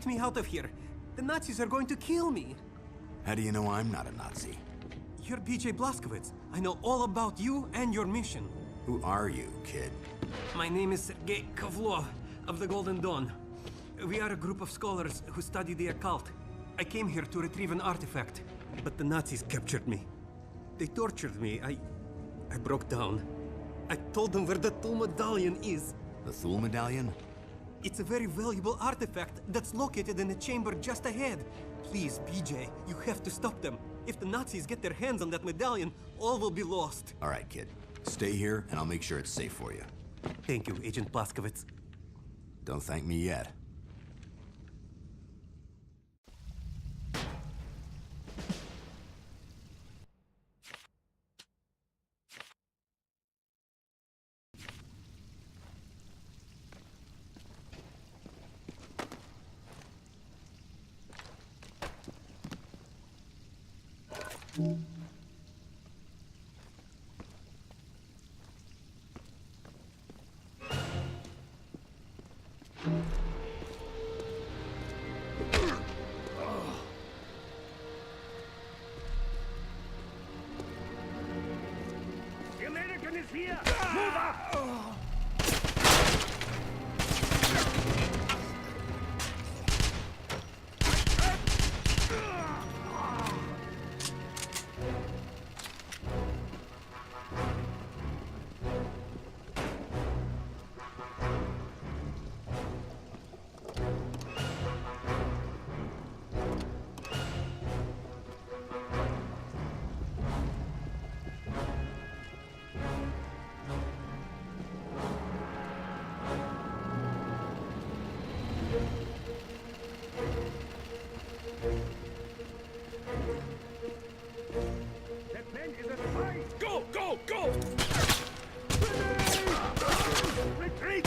Get me out of here. The Nazis are going to kill me. How do you know I'm not a Nazi? You're PJ Blazkowicz. I know all about you and your mission. Who are you, kid? My name is Sergei Kovlov of the Golden Dawn. We are a group of scholars who study the occult. I came here to retrieve an artifact, but the Nazis captured me. They tortured me. I broke down. I told them where the Thule medallion is. The Thule medallion? It's a very valuable artifact that's located in a chamber just ahead. Please, PJ, you have to stop them. If the Nazis get their hands on that medallion, all will be lost. All right, kid. Stay here, and I'll make sure it's safe for you. Thank you, Agent Blazkowicz. Don't thank me yet. The American is here! Move up! Go, go, go! Retreat!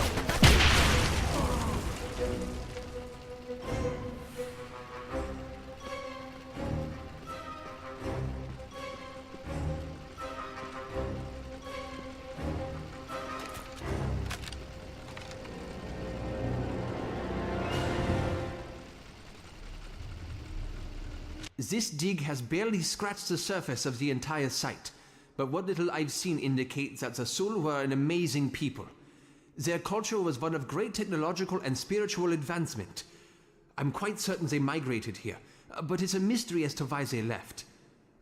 This dig has barely scratched the surface of the entire site, but what little I've seen indicates that the Sul were an amazing people. Their culture was one of great technological and spiritual advancement. I'm quite certain they migrated here, but it's a mystery as to why they left.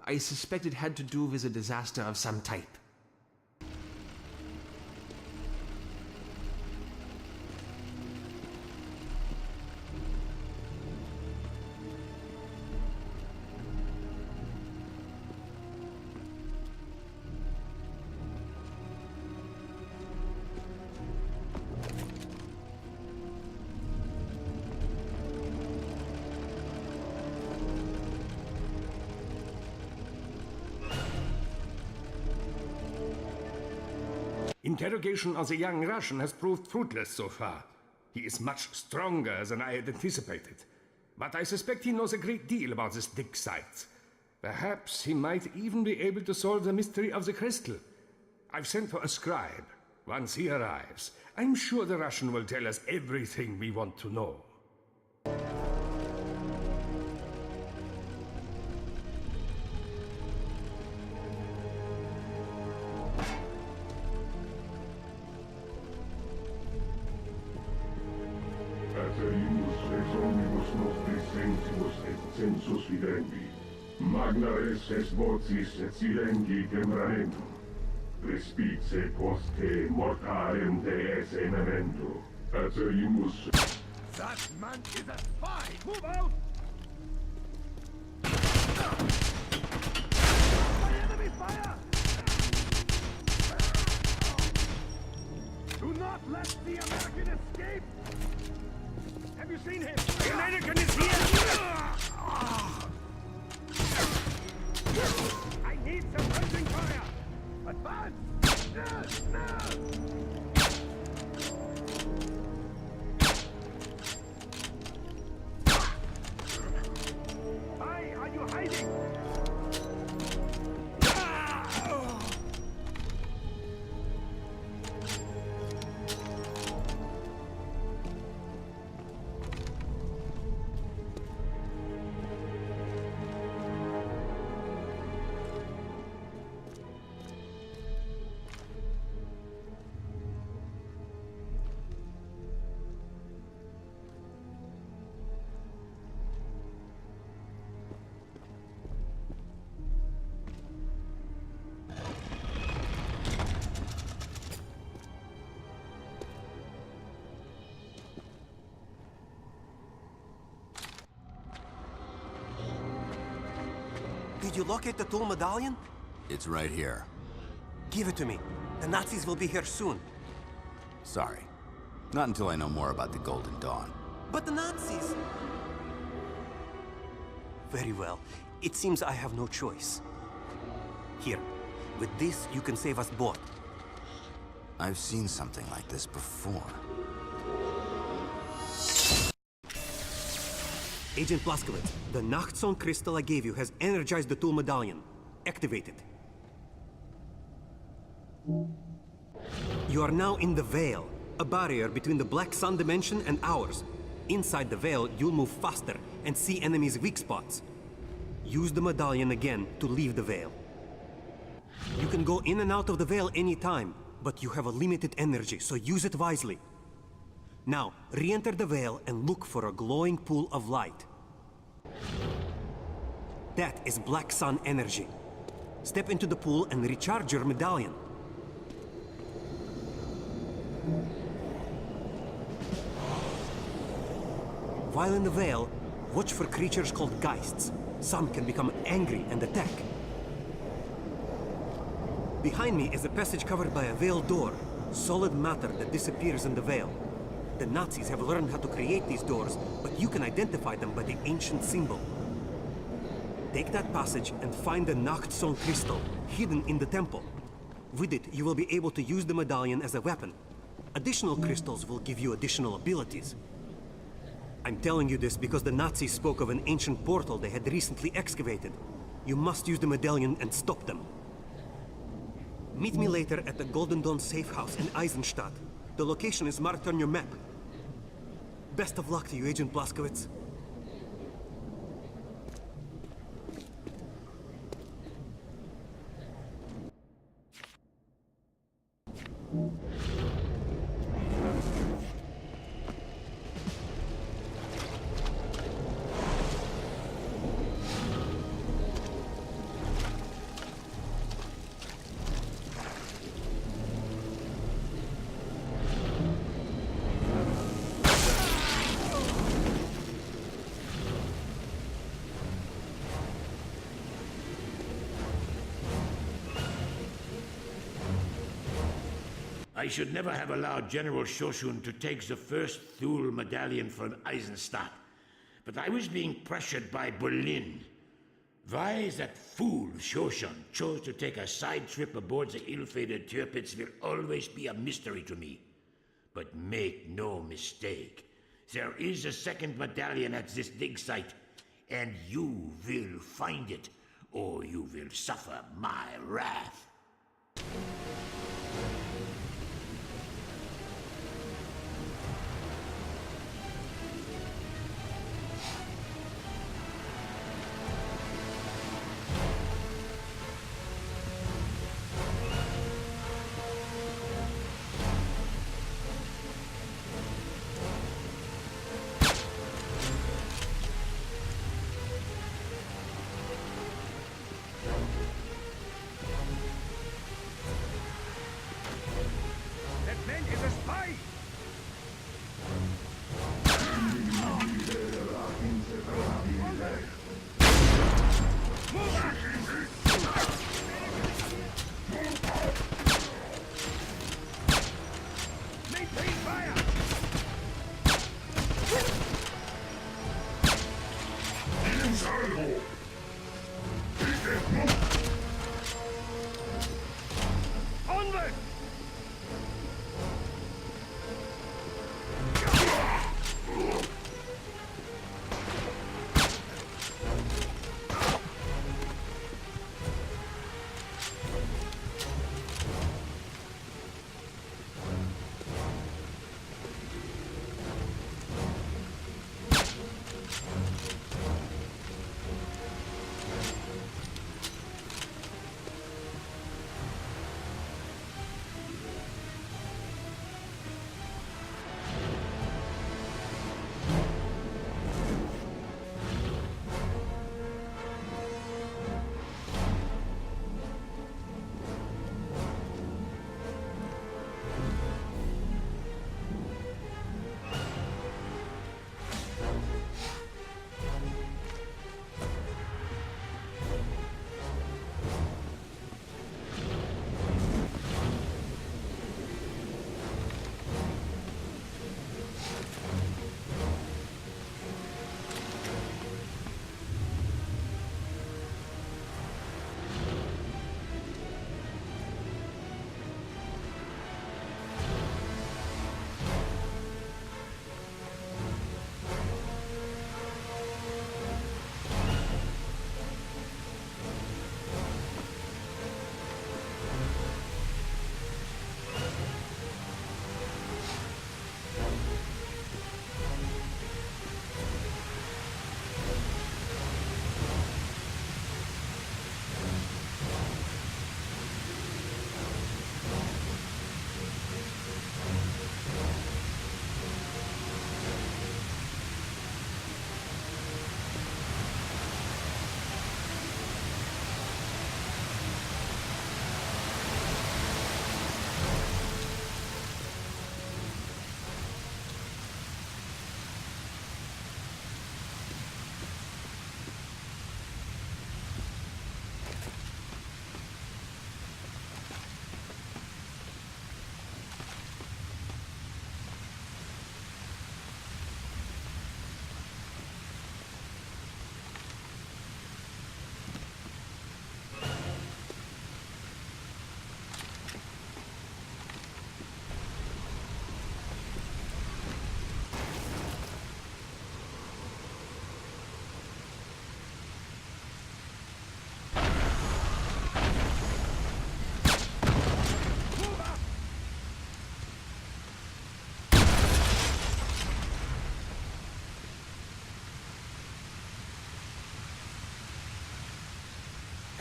I suspect it had to do with a disaster of some type. Interrogation of the young Russian has proved fruitless so far. He is much stronger than I had anticipated. But I suspect he knows a great deal about this dig site. Perhaps he might even be able to solve the mystery of the crystal. I've sent for a scribe. Once he arrives, I'm sure the Russian will tell us everything we want to know. Census videndi. Magna res est vocis et silenci temperamentum. Respice post te mortalem de esse memento. Aterimus. That man is a spy! Move out! My enemy fire! Do not let the American escape! Have you seen him? The American is here! I need some pressing fire! Advance! Now! Why are you hiding? Did you locate the tool medallion? It's right here. Give it to me. The Nazis will be here soon. Sorry. Not until I know more about the Golden Dawn. But the Nazis... Very well. It seems I have no choice. Here. With this, you can save us both. I've seen something like this before. Agent Blazkowicz, the Nachtzone crystal I gave you has energized the tool medallion. Activate it. You are now in the Veil, a barrier between the Black Sun dimension and ours. Inside the Veil, you'll move faster and see enemies' weak spots. Use the medallion again to leave the Veil. You can go in and out of the Veil anytime, but you have a limited energy, so use it wisely. Now, re-enter the Veil and look for a glowing pool of light. That is Black Sun energy. Step into the pool and recharge your medallion. While in the Veil, watch for creatures called Geists. Some can become angry and attack. Behind me is a passage covered by a Veil door, solid matter that disappears in the Veil. The Nazis have learned how to create these doors, but you can identify them by the ancient symbol. Take that passage and find the Nachtzone crystal, hidden in the temple. With it, you will be able to use the medallion as a weapon. Additional crystals will give you additional abilities. I'm telling you this because the Nazis spoke of an ancient portal they had recently excavated. You must use the medallion and stop them. Meet me later at the Golden Dawn safe house in Eisenstadt. The location is marked on your map. Best of luck to you, Agent Blazkowicz. I should never have allowed General Shoshun to take the first Thule medallion from Eisenstadt. But I was being pressured by Berlin. Why that fool Shoshun chose to take a side trip aboard the ill-fated Tirpitz will always be a mystery to me. But make no mistake, there is a second medallion at this dig site, and you will find it, or you will suffer my wrath.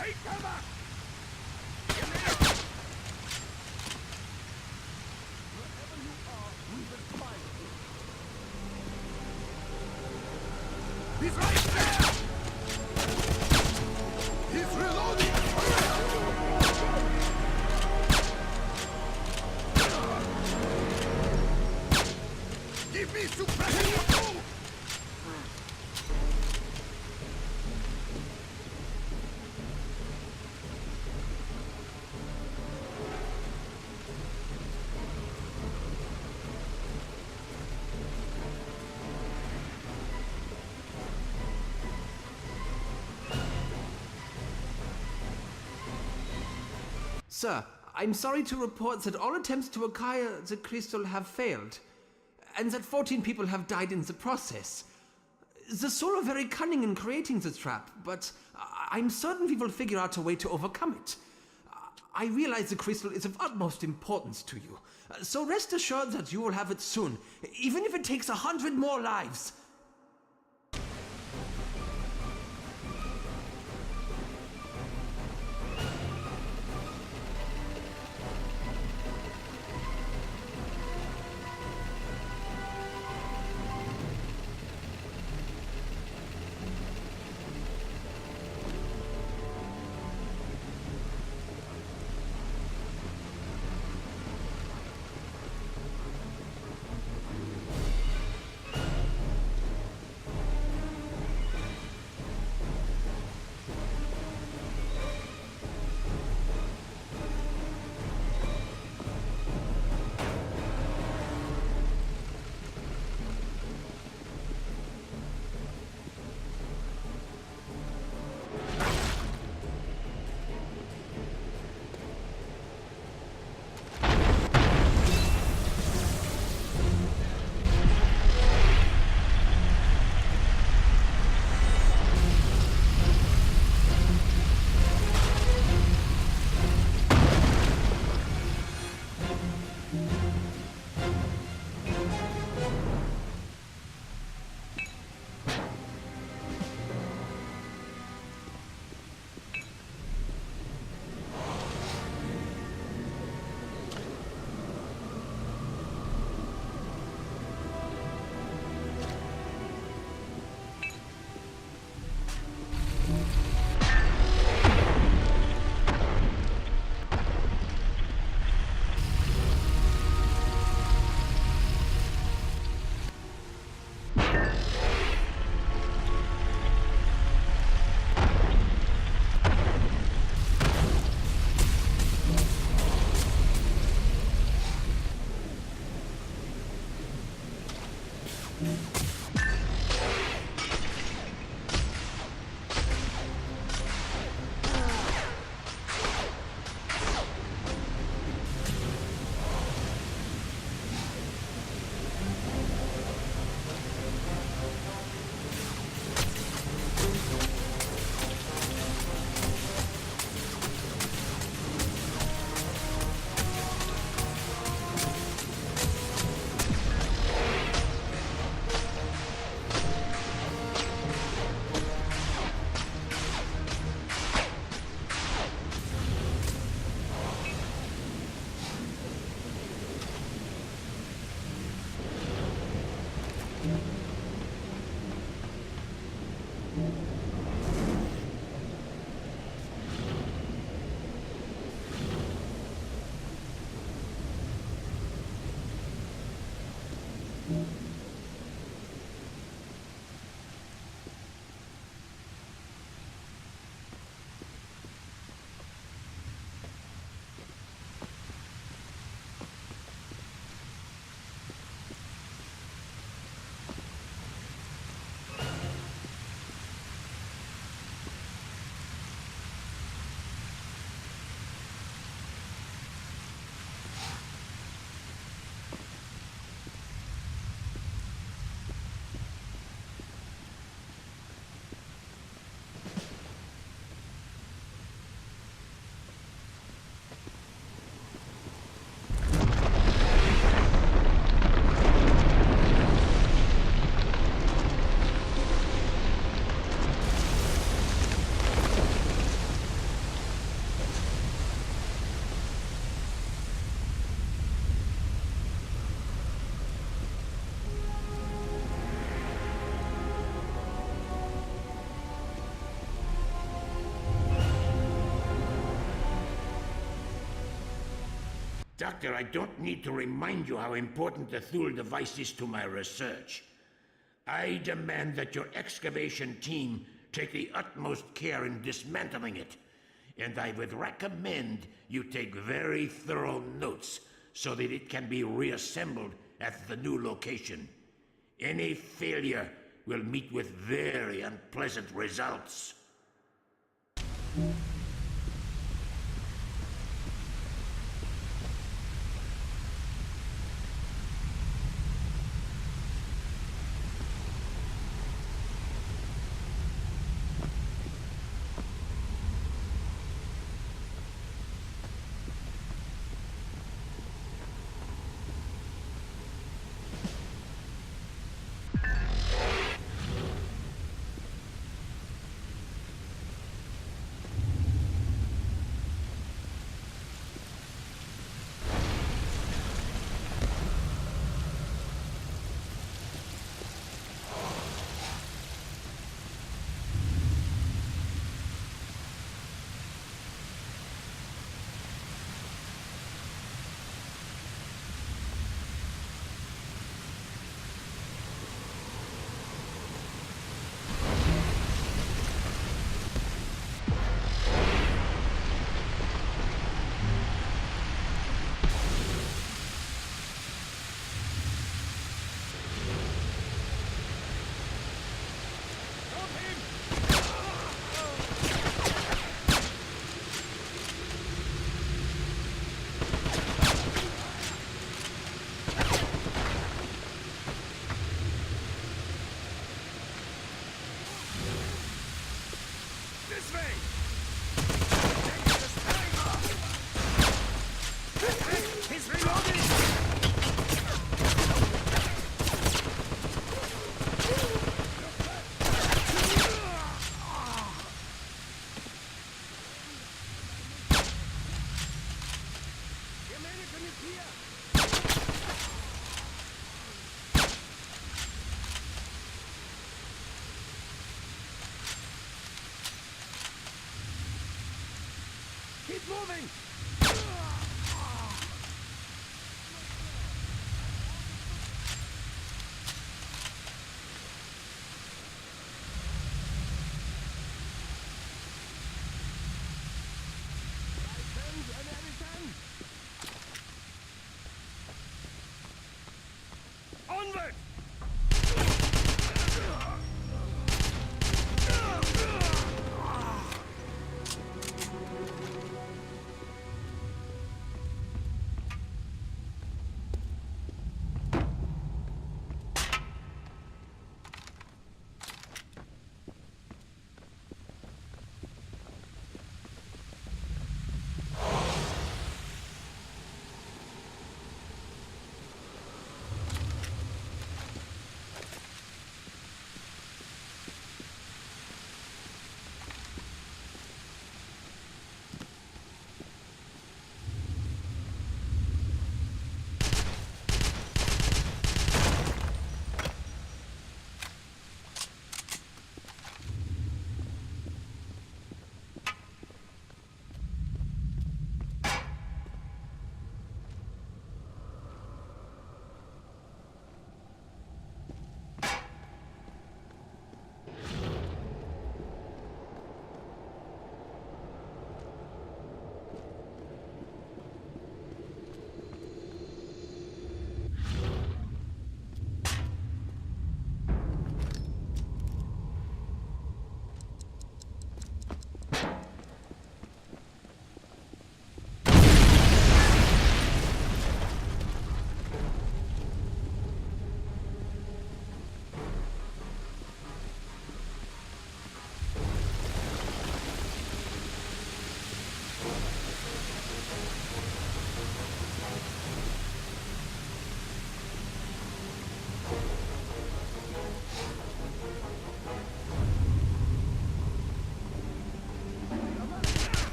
Take cover! He's right there! He's reloading! Give me suppression! Sir, I'm sorry to report that all attempts to acquire the crystal have failed, and that 14 people have died in the process. The Soul are very cunning in creating the trap, but I'm certain we will figure out a way to overcome it. I realize the crystal is of utmost importance to you, so rest assured that you will have it soon, even if it takes 100 more lives. Doctor, I don't need to remind you how important the Thule device is to my research. I demand that your excavation team take the utmost care in dismantling it. And I would recommend you take very thorough notes so that it can be reassembled at the new location. Any failure will meet with very unpleasant results. Keep moving! Onward!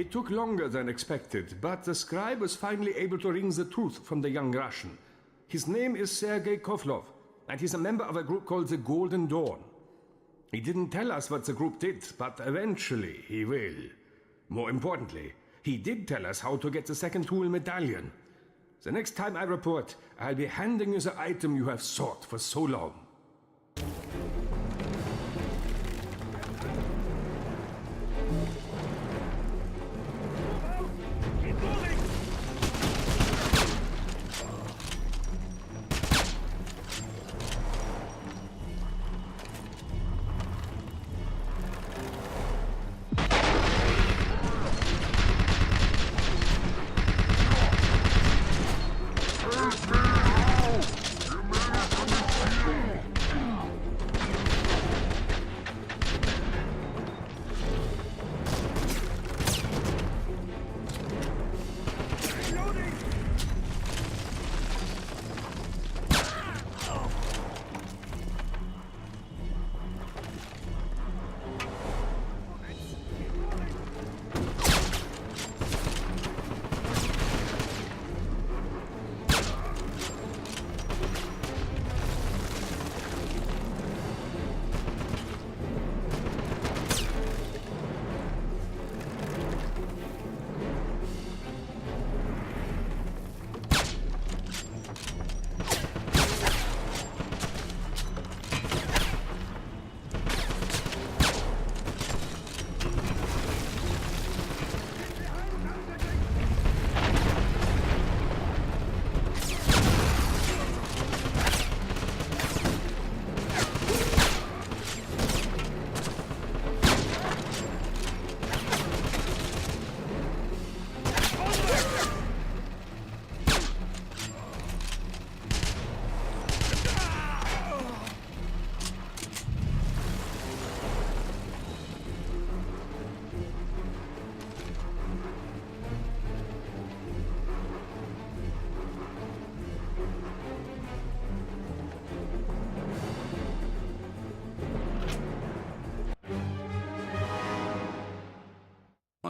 It took longer than expected, but the scribe was finally able to wring the truth from the young Russian. His name is Sergei Kovlov, and he's a member of a group called the Golden Dawn. He didn't tell us what the group did, but eventually he will. More importantly, he did tell us how to get the second tool medallion. The next time I report, I'll be handing you the item you have sought for so long.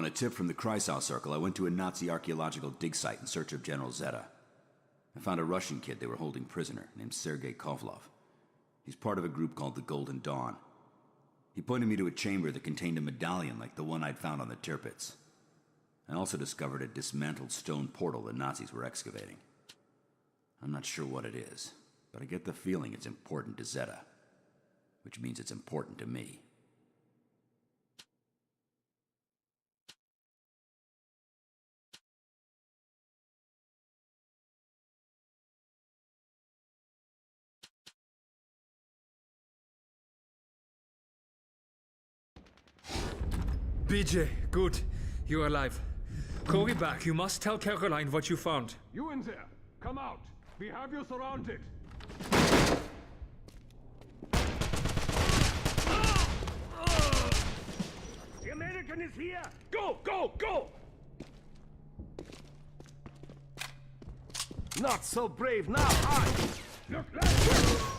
On a tip from the Kreisau Circle, I went to a Nazi archaeological dig site in search of General Zeta. I found a Russian kid they were holding prisoner, named Sergei Kovlov. He's part of a group called the Golden Dawn. He pointed me to a chamber that contained a medallion like the one I'd found on the Tirpitz. I also discovered a dismantled stone portal the Nazis were excavating. I'm not sure what it is, but I get the feeling it's important to Zeta, which means it's important to me. BJ, good. You're alive. Call back. You must tell Caroline what you found. You in there! Come out! We have you surrounded! The American is here! Go! Go! Go! Not so brave now, I... Look, let's go!